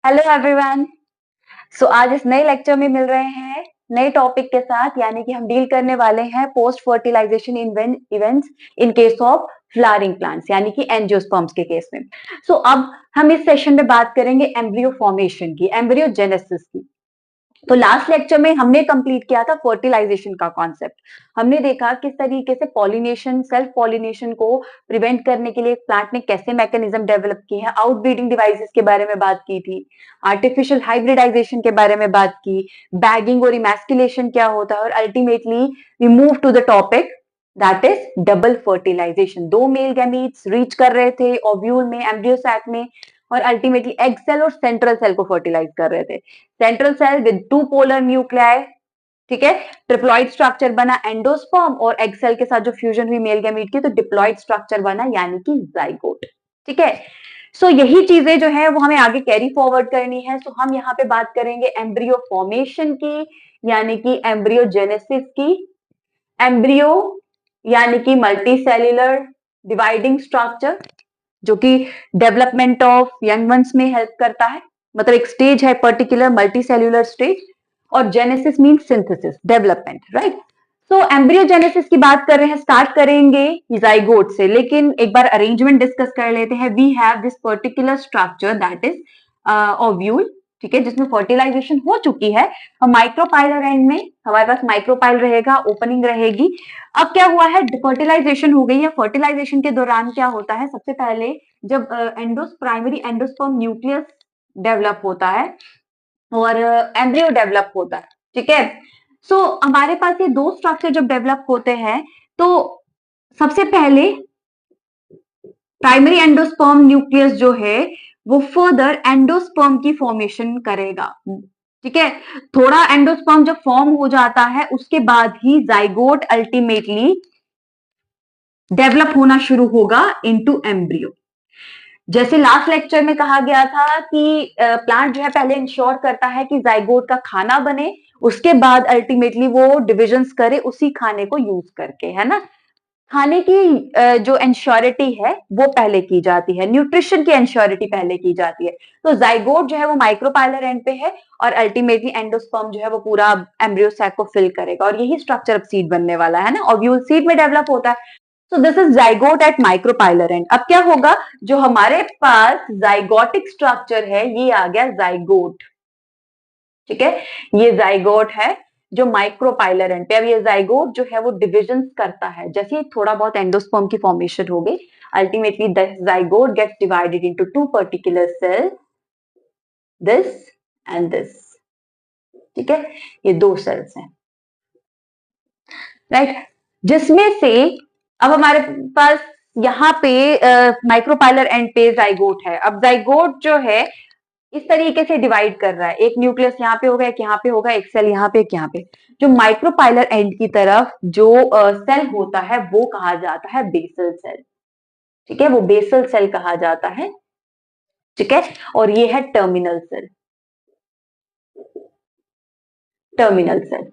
Hello everyone. सो आज इस नए लेक्चर में मिल रहे हैं नए टॉपिक के साथ, यानी कि हम डील करने वाले हैं post fertilization events in case of flowering plants, यानी कि एंजियोस्पर्म्स के केस में। अब हम इस सेशन में बात करेंगे एम्ब्रियो फॉर्मेशन की, एम्ब्रियोजेनेसिस की। तो लास्ट लेक्चर में हमने कंप्लीट किया था फर्टिलाइजेशन का कॉन्सेप्ट। हमने देखा किस तरीके से पॉलिनेशन, सेल्फ पॉलिनेशन को प्रिवेंट करने के लिए प्लांट ने कैसे मैकेनिज्म डेवलप किए हैं, आउटब्रीडिंग डिवाइसेस के बारे में बात की थी, आर्टिफिशियल हाइब्रिडाइजेशन के बारे में बात की, बैगिंग और इमैस्कुलेशन क्या होता है, और ultimately we move to the topic that is double fertilization. दो मेल गैमीट्स रीच कर रहे थे ओव्यूल में, एम्ब्रियो सैक में, और अल्टीमेटली एग सेल और सेंट्रल सेल को फर्टिलाइज कर रहे थे। Central cell with two polar nuclei, ठीक है, ट्रिप्लॉइड स्ट्रक्चर बना एंडोस्पर्म, और एग सेल के साथ जो फ्यूजन हुई मेल गैमीट की तो डिप्लॉइड स्ट्रक्चर बना, यानी कि जाइगोट। ठीक है, यही चीजें जो है वो हमें आगे कैरी फॉरवर्ड करनी है। हम यहाँ पे बात करेंगे एम्ब्रियो फॉर्मेशन की, यानी कि एम्ब्रियोजेनेसिस की। एम्ब्रियो यानी कि मल्टी सेल्यूलर डिवाइडिंग स्ट्रक्चर, जो कि डेवलपमेंट ऑफ यंग वंस में हेल्प करता है, मतलब एक स्टेज है पर्टिकुलर मल्टी सेल्यूलर स्टेज। और genesis mean synthesis, development, right. Embryogenesis की बात कर रहे हैं, स्टार्ट करेंगे जाइगोट से, लेकिन एक बार अरेंजमेंट डिस्कस कर लेते हैं। We have this particular structure that is ovule, ठीक है, जिसमें फर्टिलाइजेशन हो चुकी है। और माइक्रोपाइलर एंड में हमारे पास माइक्रोपाइल रहेगा, ओपनिंग रहेगी। अब क्या हुआ है, फर्टिलाइजेशन हो गई है। फर्टिलाइजेशन के दौरान क्या होता है, सबसे पहले जब प्राइमरी एंडोस्पर्म न्यूक्लियस डेवलप होता है और एम्ब्रियो डेवलप होता है, ठीक है। हमारे पास ये दो स्ट्रक्चर जब डेवलप होते हैं तो सबसे पहले प्राइमरी एंडोस्पर्म न्यूक्लियस जो है वो फर्दर एंडोस्पर्म की फॉर्मेशन करेगा, ठीक है। थोड़ा एंडोस्पर्म जब फॉर्म हो जाता है उसके बाद ही जाइगोट अल्टीमेटली डेवलप होना शुरू होगा इनटू एम्ब्रियो। जैसे लास्ट लेक्चर में कहा गया था कि प्लांट जो है पहले इंश्योर करता है कि जाइगोट का खाना बने, उसके बाद अल्टीमेटली वो डिविजन्स करे उसी खाने को यूज करके, है ना। खाने की जो इंश्योरिटी है वो पहले की जाती है, न्यूट्रिशन की इंश्योरिटी पहले की जाती है। तो जाइगोट जो है वो माइक्रोपाइलर एंड पे है, और अल्टीमेटली एंडोस्पर्म जो है वो पूरा एम्ब्रियो सैक को फिल करेगा, और यही स्ट्रक्चर अब सीड बनने वाला है ना, ओव्यूल सीड में डेवलप होता है। This is zygote at micropylar end. अब क्या होगा, जो हमारे पास जाइगोटिक स्ट्रक्चर है ये आ गया जाइगोट, ठीक है, ये जाइगोट है जो माइक्रोपाइलर एंड पे। अब ये जाइगोट जो है वो डिविजन करता है, जैसे ही थोड़ा बहुत एंडोस्पर्म की फॉर्मेशन हो गई, ultimately the zygote gets divided into two particular cell, this and this, ठीक है, ये दो सेल्स हैं, राइट। जिसमें से अब हमारे पास यहाँ पे माइक्रोपाइलर एंड पे जाइगोट है। अब जाइगोट जो है इस तरीके से डिवाइड कर रहा है, एक न्यूक्लियस यहाँ पे होगा, एक यहाँ पे होगा, एक सेल यहाँ पे, एक यहाँ पे। जो माइक्रोपाइलर एंड की तरफ जो सेल होता है वो कहा जाता है बेसल सेल, ठीक है, वो बेसल सेल कहा जाता है, ठीक है। और ये है टर्मिनल सेल, टर्मिनल सेल,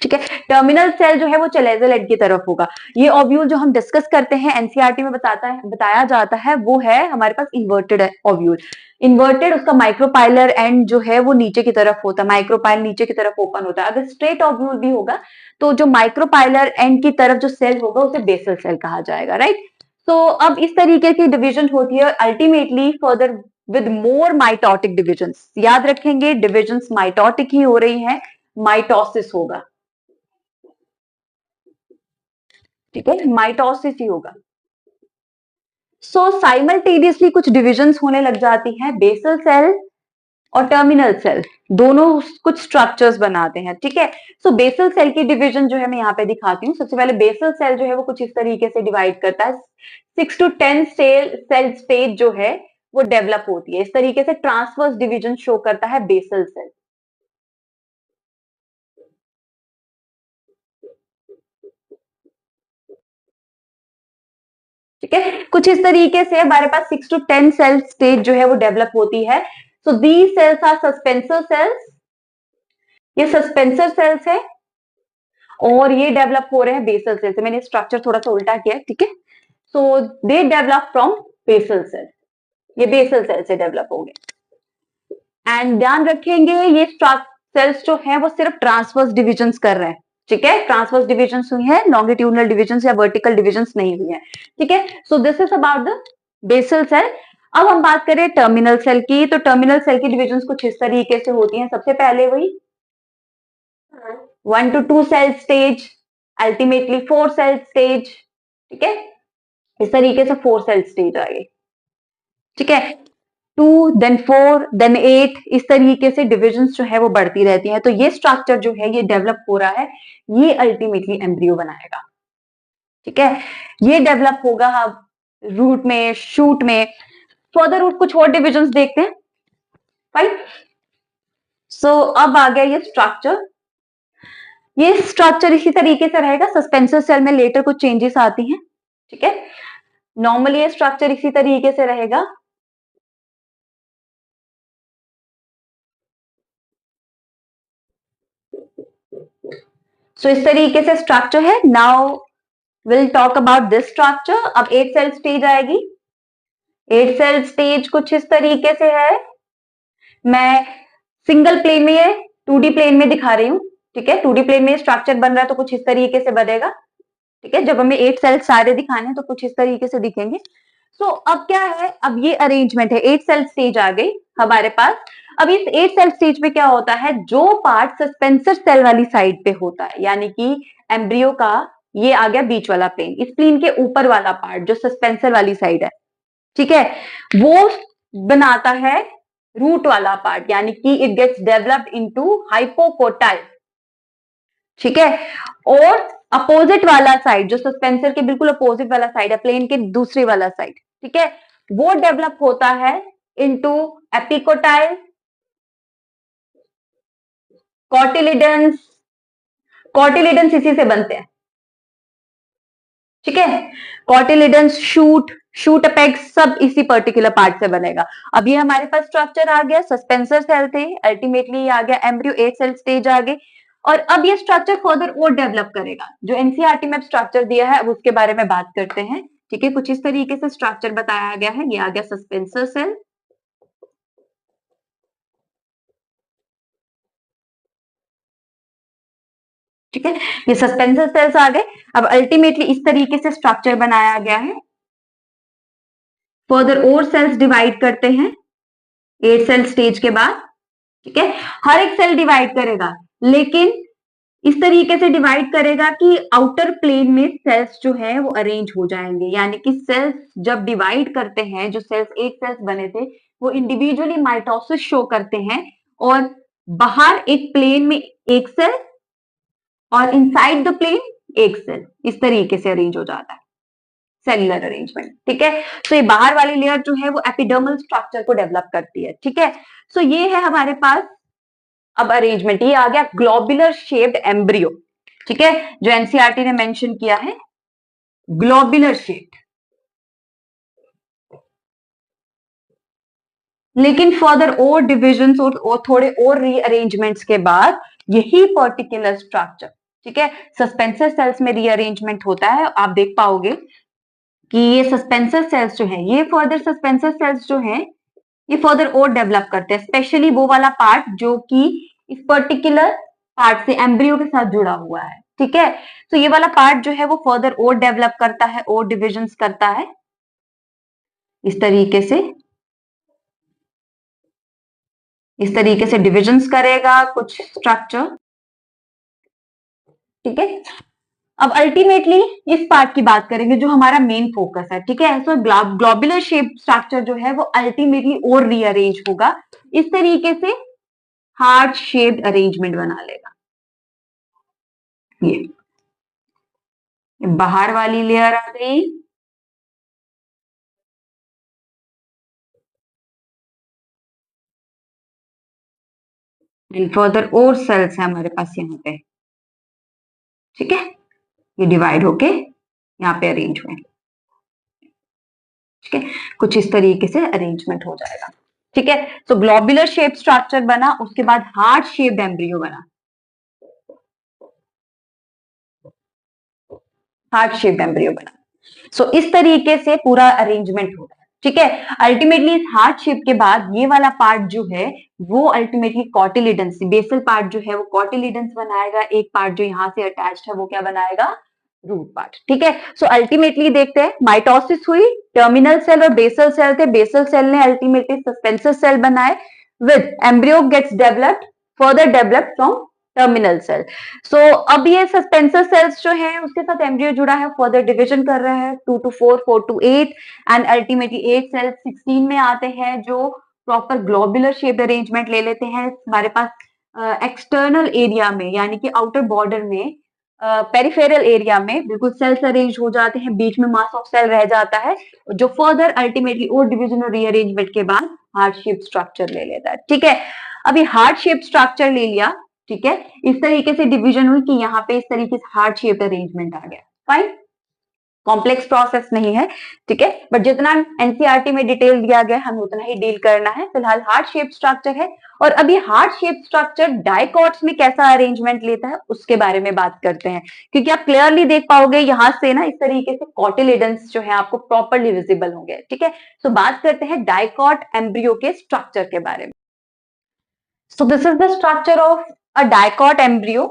ठीक है। टर्मिनल सेल जो है वो चलेजल एंड की तरफ होगा। ये ओव्यूल जो हम डिस्कस करते हैं एनसीईआरटी में बताया जाता है वो है हमारे पास इन्वर्टेड ओव्यूल। इन्वर्टेड, उसका माइक्रोपाइलर एंड जो है वो नीचे की तरफ होता है, माइक्रोपाइल नीचे की तरफ ओपन होता है। अगर स्ट्रेट ओव्यूल भी होगा तो जो माइक्रोपाइलर एंड की तरफ जो सेल होगा उसे बेसल सेल कहा जाएगा, राइट। अब इस तरीके की डिविजन होती है, ultimately further with more mitotic divisions. याद रखेंगे डिविजन्स माइटोटिक ही हो रही है, माइटोसिस होगा, ठीक है, माइटोसिस ही होगा। साइमल्टेनियसली कुछ डिविजन्स होने लग जाती हैं, बेसल सेल और टर्मिनल सेल दोनों कुछ स्ट्रक्चर्स बनाते हैं, ठीक है। बेसल सेल की डिवीजन जो है मैं यहाँ पे दिखाती हूँ। सबसे पहले बेसल सेल जो है वो कुछ इस तरीके से डिवाइड करता है, 6 to 10 सेल स्टेज जो है वो डेवलप होती है, इस तरीके से ट्रांसवर्स डिवीजन शो करता है बेसल सेल, ठीक है। कुछ इस तरीके से हमारे पास 6 to 10 सेल स्टेज जो है वो डेवलप होती है। These cells are suspensor cells, ये सस्पेंसर सेल्स है, और ये डेवलप हो रहे हैं बेसल सेल से। मैंने स्ट्रक्चर थोड़ा सा उल्टा किया, ठीक है। They develop from basal cell, ये बेसल सेल से डेवलप हो गए। एंड ध्यान रखेंगे ये सेल्स जो है वो सिर्फ ट्रांसवर्स डिविजन्स कर रहे हैं, ठीक है, ट्रांसवर्स डिविजन्स हुई है, लॉन्गिट्यूडनल डिविजन्स या वर्टिकल डिविजन्स नहीं हुई है, ठीक है। So this is about the basal cell. अब हम बात करें टर्मिनल सेल की, तो टर्मिनल सेल की डिविजन्स कुछ इस तरीके से होती हैं। सबसे पहले वही 1 to 2 cell stage, ultimately 4 cell stage, ठीक है, इस तरीके से 4 सेल स्टेज आएगी, ठीक है, 2 देन 4 देन 8, इस तरीके से डिविजन्स जो है वो बढ़ती रहती है। तो ये स्ट्रक्चर जो है ये डेवलप हो रहा है, ये अल्टीमेटली एम्ब्रियो बनाएगा, ठीक है, ये डेवलप होगा रूट में, शूट में, फर्दर रूट कुछ और डिविजन्स देखते हैं, राइट। सो अब आ गया ये स्ट्रक्चर, ये स्ट्रक्चर इसी तरीके से रहेगा। सस्पेंसर सेल में लेटर कुछ चेंजेस आती हैं, ठीक है, नॉर्मली ये स्ट्रक्चर इसी तरीके से रहेगा। सो इस तरीके से स्ट्रक्चर है। Now will talk about this structure. अब 8 सेल स्टेज आएगी। 8 सेल स्टेज कुछ इस तरीके से है, मैं सिंगल प्लेन में ये 2D प्लेन में दिखा रही हूँ, ठीक है, 2D प्लेन में स्ट्रक्चर बन रहा है तो कुछ इस तरीके से बनेगा, ठीक है। जब हमें 8 सेल सारे दिखाने हैं तो कुछ इस तरीके से दिखेंगे। सो अब क्या है, अब ये अरेंजमेंट है, 8 सेल स्टेज आ गई हमारे पास। अब इस 8 सेल स्टेज में क्या होता है, जो पार्ट सस्पेंसर सेल वाली साइड पे होता है, यानी कि एम्ब्रियो का ये आ गया बीच वाला प्लेन, इस प्लेन के ऊपर वाला पार्ट जो सस्पेंसर वाली साइड है, ठीक है, वो बनाता है रूट वाला पार्ट, यानी कि it gets developed into hypocotyl, ठीक है। और अपोजिट वाला साइड जो सस्पेंसर के बिल्कुल अपोजिट वाला साइड है, प्लेन के दूसरी वाला साइड, ठीक है, वो डेवलप होता है इनटू एपिकोटाइल, कॉटिलिडन्स, कॉटिलिडन्स इसी से बनते हैं, ठीक है, कॉटिलिडन्स, शूट, शूट अपेक्स, सब इसी पर्टिकुलर पार्ट से बनेगा। अब ये हमारे पास स्ट्रक्चर आ गया, सस्पेंसर सेल थे, अल्टीमेटली आ गया एम्ब्रियो, 8 सेल स्टेज आ गई। और अब ये स्ट्रक्चर फर्दर और डेवलप करेगा, जो एनसीईआरटी में स्ट्रक्चर दिया है अब उसके बारे में बात करते हैं, ठीक है। कुछ इस तरीके से स्ट्रक्चर बताया गया है, ये आ गया सस्पेंसर सेल, ठीक है, ये सस्पेंसर सेल्स आ गए। अब अल्टीमेटली इस तरीके से स्ट्रक्चर बनाया गया है। फर्दर और सेल्स डिवाइड करते हैं 8 सेल स्टेज के बाद, ठीक है, हर एक सेल डिवाइड करेगा, लेकिन इस तरीके से डिवाइड करेगा कि आउटर प्लेन में सेल्स जो है वो अरेंज हो जाएंगे, यानी कि सेल्स जब डिवाइड करते हैं, जो सेल्स 8 सेल्स बने थे वो इंडिविजुअली माइटोसिस शो करते हैं, और बाहर एक प्लेन में एक सेल और इनसाइड द प्लेन एक सेल, इस तरीके से अरेंज हो जाता है, सेलुलर अरेंजमेंट, ठीक है। तो ये बाहर वाली लेयर जो है वो एपिडर्मल स्ट्रक्चर को डेवलप करती है, ठीक है। सो ये है हमारे पास अब अरेंजमेंट, ये आ गया ग्लोबुलर शेप्ड एम्ब्रियो, ठीक है, जो एनसीईआरटी ने मेंशन किया है, ग्लोबुलर शेप्ड। लेकिन फर्दर और डिविजन्स और थोड़े और रीअरेंजमेंट्स के बाद यही पर्टिकुलर स्ट्रक्चर, ठीक है, सस्पेंसर सेल्स में रीअरेंजमेंट होता है। आप देख पाओगे कि ये सस्पेंसर सेल्स जो है, ये फर्दर सस्पेंसर सेल्स जो है ये फर्दर और डेवलप करते हैं, स्पेशली वो वाला पार्ट जो कि इस पर्टिकुलर पार्ट से एम्ब्रियो के साथ जुड़ा हुआ है, ठीक है। तो ये वाला पार्ट जो है वो फर्दर और डेवलप करता है और डिविजन्स करता है इस तरीके से, इस तरीके से डिविजन्स करेगा कुछ स्ट्रक्चर, ठीक है। अब अल्टीमेटली इस पार्ट की बात करेंगे जो हमारा मेन फोकस है, ठीक है। सो ग्लोबुलर शेप स्ट्रक्चर जो है वो अल्टीमेटली और रीअरेंज होगा, इस तरीके से हार्ट शेप्ड अरेंजमेंट बना लेगा। ये बाहर वाली लेयर आ गई, एंड फर्दर और सेल्स है हमारे पास यहाँ पे, ठीक है, ये डिवाइड होके यहाँ पे अरेंज हुए, ठीक है, कुछ इस तरीके से अरेंजमेंट हो जाएगा, ठीक है। सो ग्लोबुलर शेप स्ट्रक्चर बना, उसके बाद हार्ट शेप्ड एम्ब्रियो बना, हार्ट शेप्ड एम्ब्रियो बना। सो इस तरीके से पूरा अरेंजमेंट होगा, ठीक है। अल्टीमेटली इस हार्ट शेप के बाद ये वाला पार्ट जो है वो अल्टीमेटली कॉटिलिडन्स, बेसल पार्ट जो है वो कॉटिलिडन्स बनाएगा, एक पार्ट जो यहाँ से अटैच्ड है वो क्या बनाएगा, रूट पार्ट। ठीक है। सो अल्टीमेटली देखते हैं, माइटोसिस हुई, टर्मिनल सेल और बेसल सेल थे, बेसल सेल ने अल्टीमेटली सस्पेंसर सेल बनाए, with embryo gets developed, further developed from terminal cell. So अब ये सस्पेंसर सेल्स जो है उसके साथ एम्ब्रियो जुड़ा है, फर्दर डिविजन कर रहा है, 2 to 4, 4 to 8, and ultimately 8 cell 16 में आते हैं जो प्रॉपर ग्लोबुलर शेप अरेंजमेंट ले लेते हैं हमारे पास एक्सटर्नल एरिया में, यानी कि आउटर बॉर्डर में, पेरिफेरल एरिया में बिल्कुल सेल्स अरेंज हो जाते हैं, बीच में मास ऑफ सेल रह जाता है, जो फर्दर अल्टीमेटली और डिविजन और रीअरेंजमेंट के बाद हार्ट शेप स्ट्रक्चर ले लेता है। ठीक है। अभी हार्ट शेप स्ट्रक्चर ले लिया, ठीक है, इस तरीके से डिवीजन हुई कि यहाँ पे इस तरीके से हार्ट शेप अरेंजमेंट आ गया, फाइन, कॉम्प्लेक्स प्रोसेस नहीं है। ठीक है, बट जितना एनसीईआरटी में डिटेल दिया गया है हमें उतना ही डील करना है। फिलहाल हार्ट शेप स्ट्रक्चर है, और अभी हार्ट शेप स्ट्रक्चर डाइकॉट्स में कैसा अरेंजमेंट लेता है उसके बारे में बात करते हैं, क्योंकि आप क्लियरली देख पाओगे यहां से ना, इस तरीके से कॉटिलिडन्स जो है आपको प्रॉपरली विजिबल होंगे। ठीक है, सो बात करते हैं डाइकॉट एम्ब्रियो के स्ट्रक्चर के बारे में। सो this is the structure of a dicot embryo.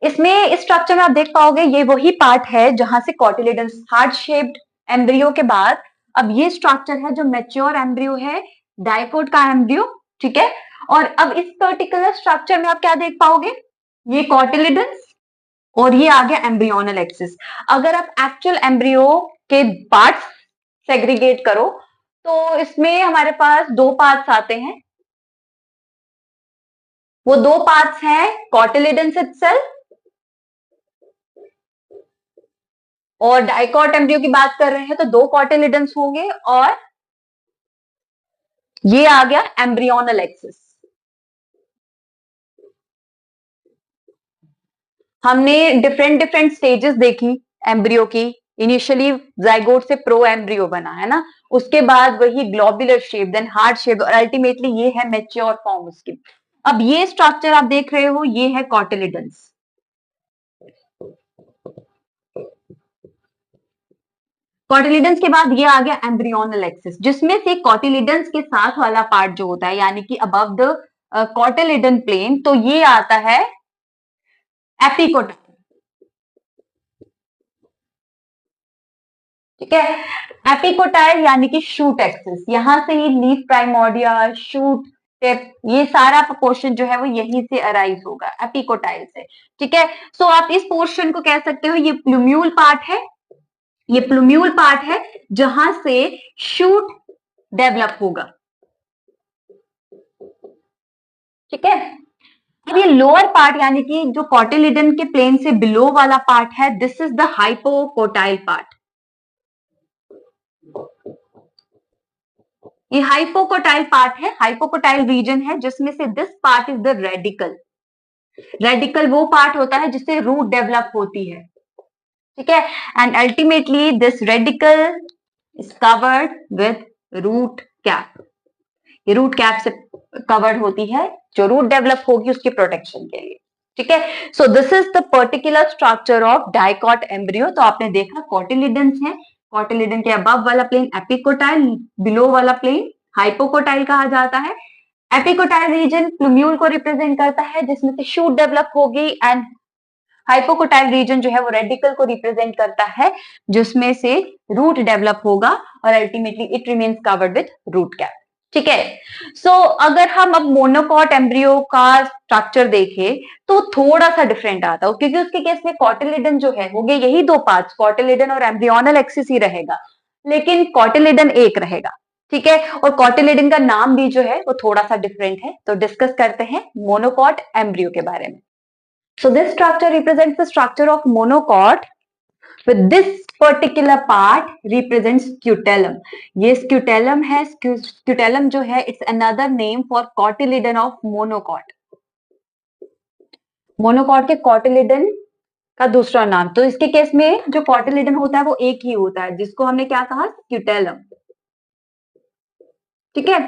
इसमें इस स्ट्रक्चर में आप देख पाओगे ये वही पार्ट है जहां से कॉटिलिडन्स, हार्ट शेप्ड एम्ब्रियो के बाद अब ये स्ट्रक्चर है जो मैच्योर एम्ब्रियो है, डाइकोट का एम्ब्रियो। ठीक है, और अब इस पर्टिकुलर स्ट्रक्चर में आप क्या देख पाओगे, ये कॉटिलिडन्स और ये आ गया एम्ब्रियोनल एक्सिस। अगर आप एक्चुअल एम्ब्रियो के पार्ट्स सेग्रीगेट करो तो इसमें हमारे पास दो पार्ट्स आते हैं, वो दो पार्ट्स हैं कॉटिलिडन्स इटसेल्फ, और डाइकॉट एम्ब्रियो की बात कर रहे हैं तो दो कॉटिलिडन्स होंगे, और ये आ गया एम्ब्रियोनल एक्सिस। हमने डिफरेंट डिफरेंट स्टेजेस देखी एम्ब्रियो की, इनिशियली जाइगोट से प्रो एम्ब्रियो बना है ना, उसके बाद वही globular shape, then heart shape, और अल्टीमेटली ये है मैच्योर फॉर्म उसकी। अब ये स्ट्रक्चर आप देख रहे हो ये है कॉटिलिडन्स, कॉटिलिडन्स के बाद ये आ गया एम्ब्रियोनल एक्सिस, जिसमें से कॉटिलिडन्स के साथ वाला पार्ट जो होता है यानी कि अबव द कॉटिलिडन प्लेन, तो ये आता है एपिकोटाइल। ठीक है, एपिकोटाइल यानी कि शूट एक्सिस, यहां से ही लीफ प्राइमोर्डिया, शूट टिप, ये सारा पोर्शन जो है वो यहीं से अराइज होगा एपिकोटाइल से। ठीक है, सो आप इस पोर्शन को कह सकते हो ये प्लूम्यूल पार्ट है, ये प्लूम्यूल पार्ट है जहां से शूट डेवलप होगा। ठीक है, अब ये लोअर पार्ट यानी कि जो कॉटिलिडन के प्लेन से बिलो वाला पार्ट है, this is the hypocotyl part. ये हाइपोकोटाइल पार्ट है, हाइपोकोटाइल रीजन है जिसमें से this part is the radicle. Radicle वो पार्ट होता है जिससे रूट डेवलप होती है। ठीक है, and ultimately this radicle is covered with root cap, ये रूट कैप से कवर्ड होती है जो रूट डेवलप होगी उसकी प्रोटेक्शन के लिए। ठीक है, so this is the particular structure of dicot embryo. तो आपने देखा कॉटिलिडन्स है, कॉटिलिडन के अबव वाला प्लेन एपिकोटाइल, बिलो वाला प्लेन हाइपोकोटाइल कहा जाता है। एपिकोटाइल रीजन प्लूम्यूल को रिप्रेजेंट करता है जिसमें से शूट डेवलप होगी, एंड हाइपोकोटाइल रीजन जो है वो रेडिकल को रिप्रेजेंट करता है जिसमें से रूट डेवलप होगा, और ultimately it remains covered with root cap. ठीक है, सो अगर हम अब मोनोकॉट एम्ब्रियो का स्ट्रक्चर देखें तो थोड़ा सा डिफरेंट आता है, क्योंकि उसके केस में कॉटिलिडन जो है हो गए यही दो पार्ट्स, कॉटिलिडन और एम्ब्रियोनल एक्सिस ही रहेगा, लेकिन कॉटिलिडन एक रहेगा। ठीक है, और कॉटिलिडन का नाम भी जो है वो थोड़ा सा डिफरेंट है। तो डिस्कस करते हैं मोनोकॉट एम्ब्रियो के बारे में। So this structure represents the structure of monocot, with this particular part represents scutellum. ये scutellum है, scutellum जो है it's another name for cotyledon of monocot. monocot के cotyledon का दूसरा नाम, तो इसके केस में जो cotyledon होता है वो एक ही होता है जिसको हमने क्या कहा, scutellum। ठीक है,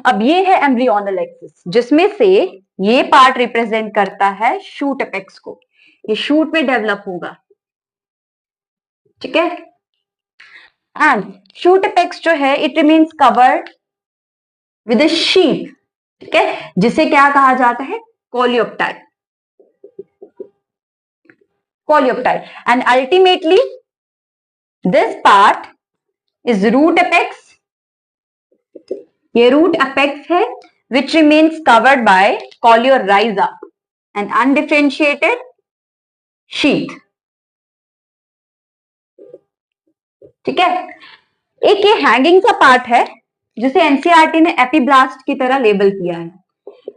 अब ये है एम्ब्रियोनल एक्सिस जिसमें से ये पार्ट रिप्रेजेंट करता है शूट एपेक्स को, ये शूट में डेवलप होगा। ठीक है, एंड शूट अपेक्स जो है it remains covered with a sheath, ठीक है, जिसे क्या कहा जाता है, coleoptile, coleoptile. And ultimately this part is root apex, ये रूट अपेक्स है which remains covered by coleorrhiza, an undifferentiated sheath, ठीक है। एक ये हैंगिंग सा पार्ट है जिसे एनसीईआरटी ने एपिब्लास्ट की तरह लेबल किया है।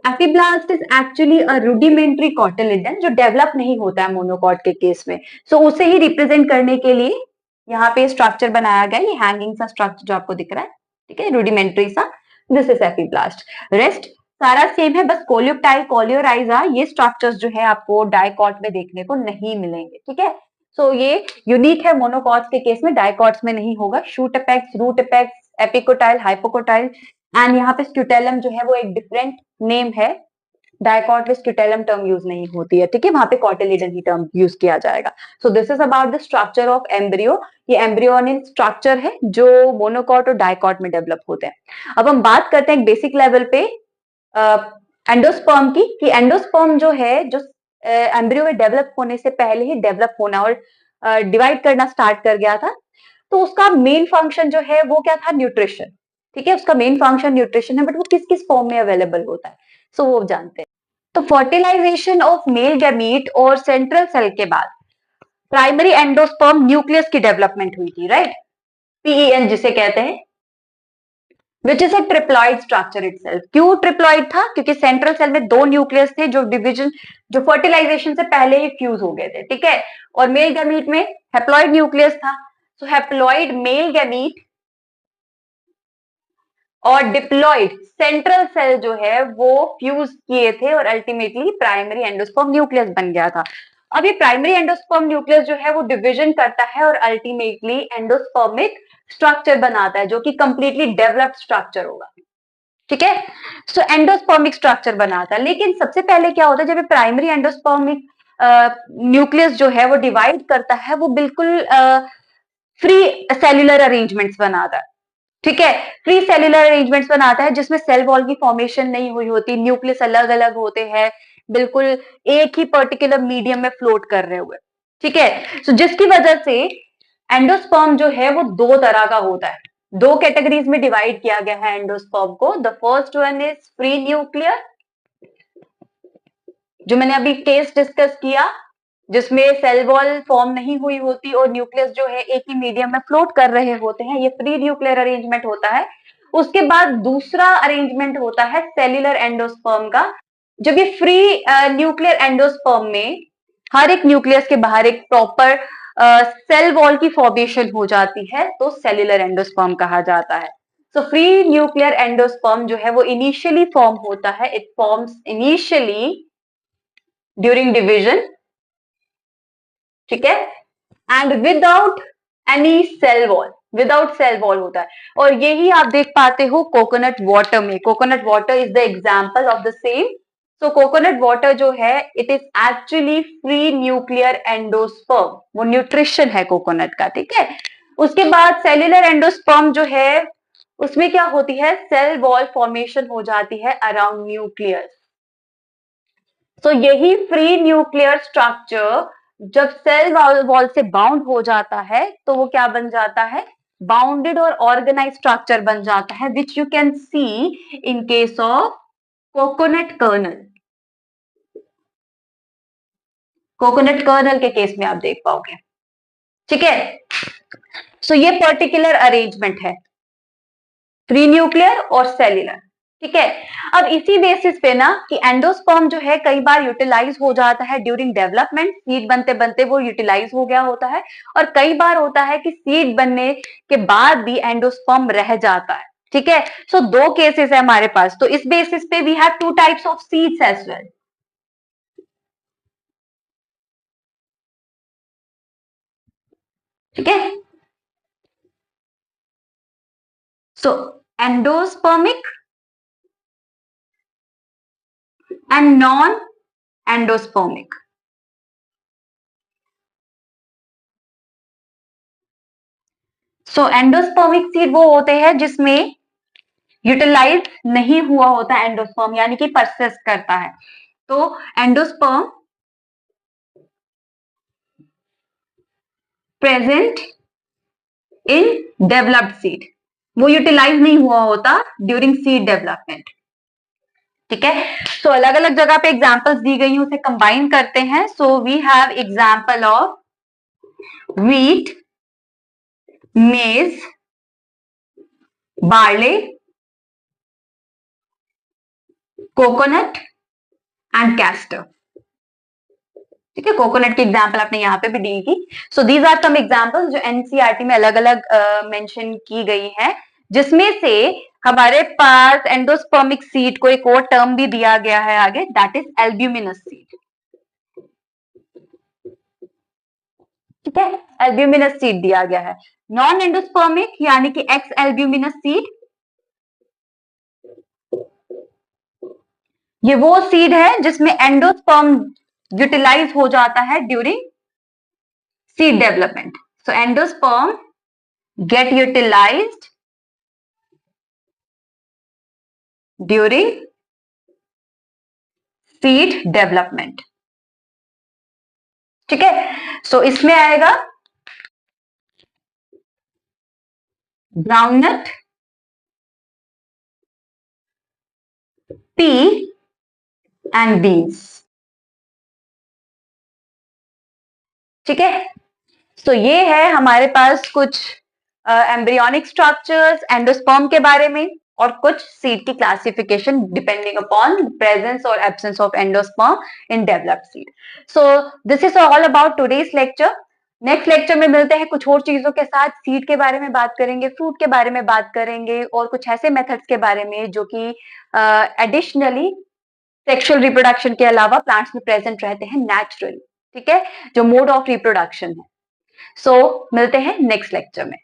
Epiblast is actually a rudimentary cotyledon जो डेवलप नहीं होता है मोनोकॉट के केस में, सो उसे ही रिप्रेजेंट करने के लिए यहाँ पे स्ट्रक्चर बनाया गया, ये हैंगिंग सा स्ट्रक्चर जो आपको दिख रहा है, ठीक है, रुडिमेंट्री सा, दिस इज एपिब्लास्ट। रेस्ट सारा सेम है, बस कोलियोप्टाइल, कोलियोराइजा ये स्ट्रक्चर्स जो है आपको डाइकॉट में देखने को नहीं मिलेंगे, ठीक है। सो ये यूनिक है मोनोकॉट्स के केस में, डाइकॉट्स में नहीं होगा। Shoot apex, root apex, epicotyl, hypocotyl and यहाँ पे स्क्यूटेलम जो है वो एक डिफरेंट नेम है, डाइकॉट में स्क्यूटेलम टर्म यूज नहीं होती है, ठीक है, वहां पे कॉटिलिडन ही टर्म यूज किया जाएगा। सो this is about the structure of embryo, ये एम्ब्रियोनिक स्ट्रक्चर है जो मोनोकॉट और डाइकॉट में डेवलप होते हैं। अब हम बात करते हैं बेसिक लेवल पे एंडोस्पर्म की, कि एंडोस्पर्म जो है, जो एम्ब्रियो में डेवलप होने से पहले ही डेवलप होना और डिवाइड करना स्टार्ट कर गया था, तो उसका मेन फंक्शन जो है वो क्या था, न्यूट्रिशन, ठीक है, उसका मेन फंक्शन न्यूट्रिशन है, बट वो किस किस फॉर्म में अवेलेबल होता है, सो वो जानते हैं। तो फर्टिलाइजेशन ऑफ मेल गैमीट और सेंट्रल सेल के बाद प्राइमरी एंडोस्पर्म न्यूक्लियस की डेवलपमेंट हुई थी, राइट, पीईएन जिसे कहते हैं, which is a triploid structure itself. क्यों ट्रिप्लॉइड था, क्योंकि सेंट्रल सेल में दो न्यूक्लियस थे जो डिवीजन, जो फर्टिलाइजेशन से पहले ही फ्यूज हो गए थे, ठीक है, और मेल गैमीट में हेप्लॉइड न्यूक्लियस था, सो हेप्लॉइड मेल गैमीट और डिप्लॉइड सेंट्रल सेल जो है वो फ्यूज किए थे और अल्टीमेटली प्राइमरी एंडोस्पर्म न्यूक्लियस बन गया था। अब ये प्राइमरी एंडोस्पर्म न्यूक्लियस जो है वो डिवीजन करता है और अल्टीमेटली एंडोस्पर्मिक स्ट्रक्चर बनाता है जो कि कंप्लीटली डेवलप्ड स्ट्रक्चर होगा, ठीक है। सो एंडोस्पर्मिक स्ट्रक्चर बनाता है, लेकिन सबसे पहले क्या होता है, जब प्राइमरी एंडोस्पर्मिक न्यूक्लियस जो है वो डिवाइड करता है, वो बिल्कुल फ्री सेल्यूलर अरेंजमेंट्स बनाता है, ठीक है, फ्री सेल्यूलर अरेंजमेंट्स बनाता है जिसमें सेल वॉल की फॉर्मेशन नहीं हुई होती, न्यूक्लियस अलग अलग होते हैं, बिल्कुल एक ही पर्टिकुलर मीडियम में फ्लोट कर रहे हुए, ठीक है। सो जिसकी वजह से एंडोस्पर्म जो है वो दो तरह का होता है, दो कैटेगरीज में डिवाइड किया गया है एंडोस्पर्म को। The first one is free nuclear, जो मैंने अभी केस डिस्कस किया, जिसमें सेल वॉल फॉर्म नहीं हुई होती और न्यूक्लियस जो है एक ही मीडियम में फ्लोट कर रहे होते हैं, ये फ्री न्यूक्लियर अरेंजमेंट होता है। उसके बाद दूसरा अरेंजमेंट होता है सेल्यूलर एंडोस्पर्म का। जब ये फ्री न्यूक्लियर एंडोस्पर्म में हर एक न्यूक्लियस के बाहर एक प्रॉपर सेल वॉल की फॉर्मेशन हो जाती है तो सेल्यूलर एंडोस्पर्म कहा जाता है। सो फ्री न्यूक्लियर एंडोस्पर्म जो है वो इनिशियली फॉर्म होता है, it forms initially during division, ठीक है, and without any cell wall, without cell wall होता है। और यही आप देख पाते हो कोकोनट वाटर में, coconut water is the example of the same. So coconut water जो है it is actually free nuclear endosperm, वो न्यूट्रिशन है कोकोनट का, ठीक है। उसके बाद सेल्यूलर एंडोस्पर्म जो है उसमें क्या होती है, सेल वॉल फॉर्मेशन हो जाती है अराउंड न्यूक्लियस। तो यही फ्री न्यूक्लियर स्ट्रक्चर जब सेल वॉल से बाउंड हो जाता है तो वो क्या बन जाता है, बाउंडेड और ऑर्गेनाइज स्ट्रक्चर बन जाता है, which you can see in case of coconut kernel. Coconut kernel के केस में आप देख पाओगे, ठीक है। सो ये पर्टिकुलर अरेंजमेंट है फ्री न्यूक्लियर और सेल्यूलर, ठीक है। अब इसी बेसिस पे ना कि एंडोस्पर्म जो है कई बार यूटिलाइज हो जाता है ड्यूरिंग डेवलपमेंट, सीड बनते बनते वो यूटिलाइज हो गया होता है, और कई बार होता है कि सीड बनने के बाद भी एंडोस्पर्म रह जाता है, ठीक है। सो दो केसेस है हमारे पास, तो इस बेसिस पे we have two types of seeds as well, ठीक है। So endospermic and non endospermic. So endospermic seed वो होते हैं जिसमें यूटिलाइज नहीं हुआ होता एंडोस्पर्म, यानी कि परसिस्ट करता है। तो endosperm present in developed seed, वो यूटिलाइज नहीं हुआ होता ड्यूरिंग सीड डेवलपमेंट। ठीक है, सो अलग अलग जगह पे एग्जांपल्स दी गई हैं, उसे कंबाइन करते हैं। So we have example of wheat, maize, barley, coconut and castor। ठीक है, कोकोनट की एग्जांपल आपने यहाँ पे भी दी थी। So these are some examples जो एनसीईआरटी में अलग अलग मेंशन की गई है, जिसमें से हमारे पास एंडोस्पर्मिक सीड को एक और टर्म भी दिया गया है आगे, दैट इज एल्ब्यूमिनस सीड। ठीक है, एल्ब्यूमिनस सीड दिया गया है। नॉन एंडोस्पर्मिक यानी कि एक्स एल्ब्यूमिनस सीड, ये वो सीड है जिसमें एंडोस्पर्म यूटिलाइज हो जाता है during seed development. So endosperm get utilized during seed development. ठीक है, सो इसमें आएगा ग्राउंडनट, पी एंड बीन्स। ठीक है, तो ये है हमारे पास कुछ एम्ब्रियोनिक स्ट्रक्चर्स एंडोस्पर्म के बारे में, और कुछ सीड की क्लासिफिकेशन डिपेंडिंग अपॉन प्रेजेंस और absence of endosperm in developed seed. So this is all about today's lecture. Next lecture में मिलते हैं कुछ और चीजों के साथ, सीड के बारे में बात करेंगे, फ्रूट के बारे में बात करेंगे, और कुछ ऐसे मेथड्स के बारे में जो कि एडिशनली सेक्सुअल रिप्रोडक्शन के अलावा प्लांट्स में प्रेजेंट रहते हैं नेचुरली। ठीक है, जो मोड ऑफ रिप्रोडक्शन है। सो मिलते हैं नेक्स्ट लेक्चर में।